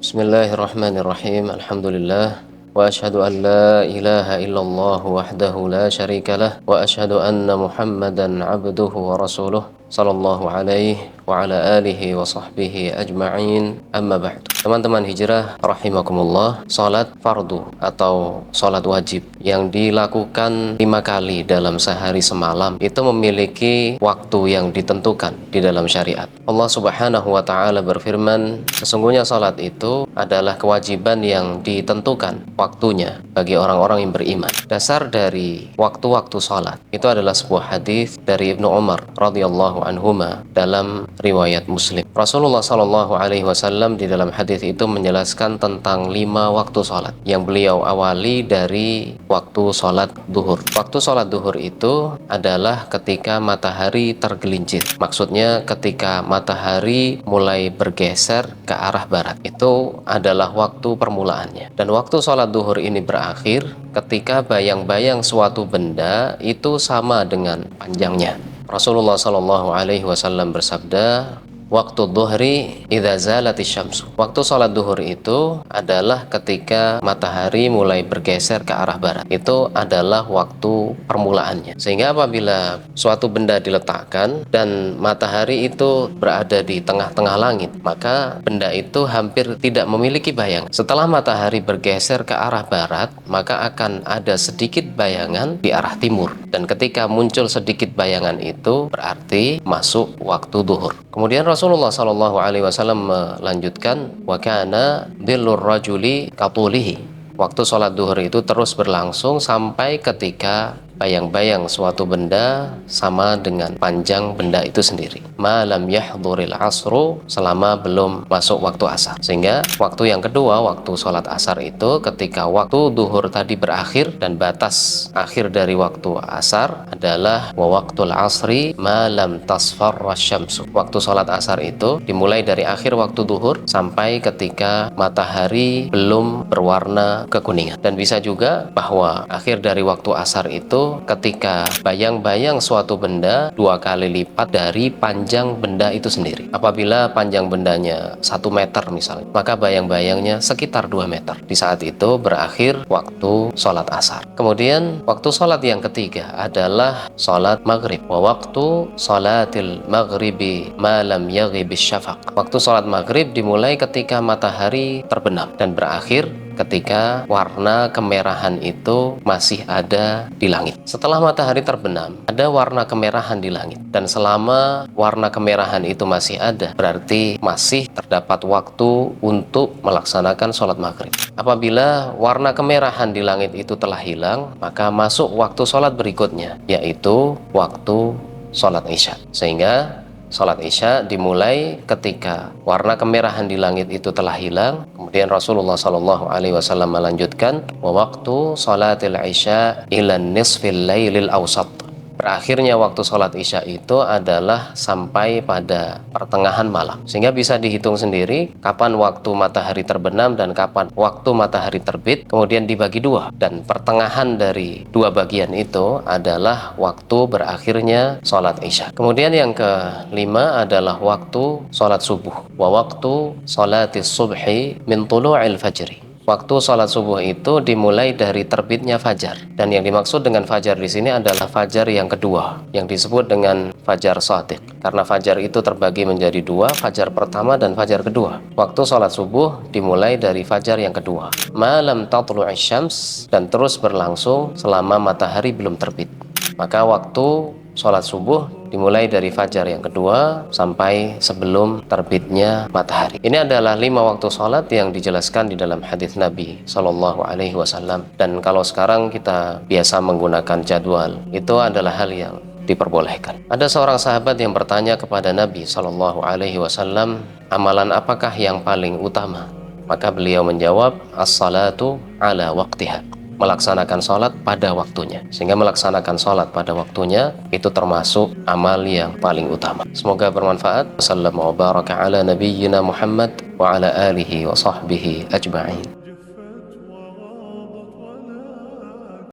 Bismillahirrahmanirrahim. Alhamdulillah. Wa ashhadu an la ilaha illallah wahdahu la syarika lah. Wa ashhadu anna Muhammadan abduhu wa rasuluh. Sallallahu alaihi wa ala alihi wa sahbihi ajma'in. Amma ba'du. Teman-teman hijrah rahimakumullah, salat fardu atau salat wajib yang dilakukan 5 kali dalam sehari semalam itu memiliki waktu yang ditentukan di dalam syariat. Allah Subhanahu wa taala berfirman, sesungguhnya salat itu adalah kewajiban yang ditentukan waktunya bagi orang-orang yang beriman. Dasar dari waktu-waktu salat itu adalah sebuah hadis dari Ibnu Umar radhiyallahu anhuma dalam riwayat Muslim. Rasulullah sallallahu alaihi wasallam di dalam hadis itu menjelaskan tentang 5 waktu salat yang beliau awali dari waktu salat duhur. Waktu salat duhur itu adalah ketika matahari tergelincir. Maksudnya ketika matahari mulai bergeser ke arah barat. Itu adalah waktu permulaannya. Dan waktu salat duhur ini berakhir ketika bayang-bayang suatu benda itu sama dengan panjangnya. Rasulullah sallallahu alaihi wasallam bersabda, waktu dhuhri idza zalatis syamsu. Waktu salat duhur itu adalah ketika matahari mulai bergeser ke arah barat. Itu adalah waktu permulaannya. Sehingga apabila suatu benda diletakkan dan matahari itu berada di tengah-tengah langit, maka benda itu hampir tidak memiliki bayangan. Setelah matahari bergeser ke arah barat, maka akan ada sedikit bayangan di arah timur. Dan ketika muncul sedikit bayangan itu berarti masuk waktu duhur. Kemudian Rasulullah Shallallahu Alaihi Wasallam melanjutkan, wa kana dhillur rajuli katulihi. Waktu sholat duhur itu terus berlangsung sampai ketika bayang-bayang suatu benda sama dengan panjang benda itu sendiri. Malam yahduril asru, selama belum masuk waktu asar. Sehingga waktu yang kedua, waktu sholat asar itu ketika waktu duhur tadi berakhir dan batas akhir dari waktu asar adalah wa waqtul asri malam tasfarra syamsu. Waktu sholat asar itu dimulai dari akhir waktu duhur sampai ketika matahari belum berwarna kekuningan. Dan bisa juga bahwa akhir dari waktu asar itu ketika bayang-bayang suatu benda 2 kali lipat dari panjang benda itu sendiri. Apabila panjang bendanya 1 meter misalnya, maka bayang-bayangnya sekitar 2 meter. Di saat itu berakhir waktu sholat asar. Kemudian waktu sholat yang ketiga adalah sholat maghrib. Wa waktu sholatil maghribi malam yaghibis syafaq. Waktu sholat maghrib dimulai ketika matahari terbenam dan berakhir ketika warna kemerahan itu masih ada di langit. Setelah matahari terbenam, ada warna kemerahan di langit. Dan selama warna kemerahan itu masih ada, berarti masih terdapat waktu untuk melaksanakan sholat maghrib. Apabila warna kemerahan di langit itu telah hilang, maka masuk waktu sholat berikutnya, yaitu waktu sholat isya. Sehingga sholat isya dimulai ketika warna kemerahan di langit itu telah hilang. Kemudian Rasulullah Shallallahu Alaihi Wasallam melanjutkan, wa waktu sholatil isya ila nisfil lailil awsat. Berakhirnya waktu sholat isya itu adalah sampai pada pertengahan malam. Sehingga bisa dihitung sendiri kapan waktu matahari terbenam dan kapan waktu matahari terbit, kemudian dibagi 2. Dan pertengahan dari 2 bagian itu adalah waktu berakhirnya sholat isya. Kemudian yang kelima adalah waktu sholat subuh. Wa waktu sholatis subhi min tulu'il fajri. Waktu sholat subuh itu dimulai dari terbitnya fajar. Dan yang dimaksud dengan fajar di sini adalah fajar yang kedua, yang disebut dengan fajar shadiq. Karena fajar itu terbagi menjadi 2, fajar pertama dan fajar kedua. Waktu sholat subuh dimulai dari fajar yang kedua. Malam tatlu'is syams, dan terus berlangsung selama matahari belum terbit. Maka waktu sholat subuh dimulai dari fajar yang kedua sampai sebelum terbitnya matahari. Ini adalah 5 waktu sholat yang dijelaskan di dalam hadis Nabi Shallallahu Alaihi Wasallam. Dan kalau sekarang kita biasa menggunakan jadwal, itu adalah hal yang diperbolehkan. Ada seorang sahabat yang bertanya kepada Nabi Shallallahu Alaihi Wasallam, amalan apakah yang paling utama? Maka beliau menjawab, as-salatu ala waqtiha. Melaksanakan sholat pada waktunya. Sehingga melaksanakan sholat pada waktunya itu termasuk amal yang paling utama. Semoga bermanfaat. Wassalamu baraka ala nabiyyina Muhammad wa ala alihi wa sahbihi ajma'in.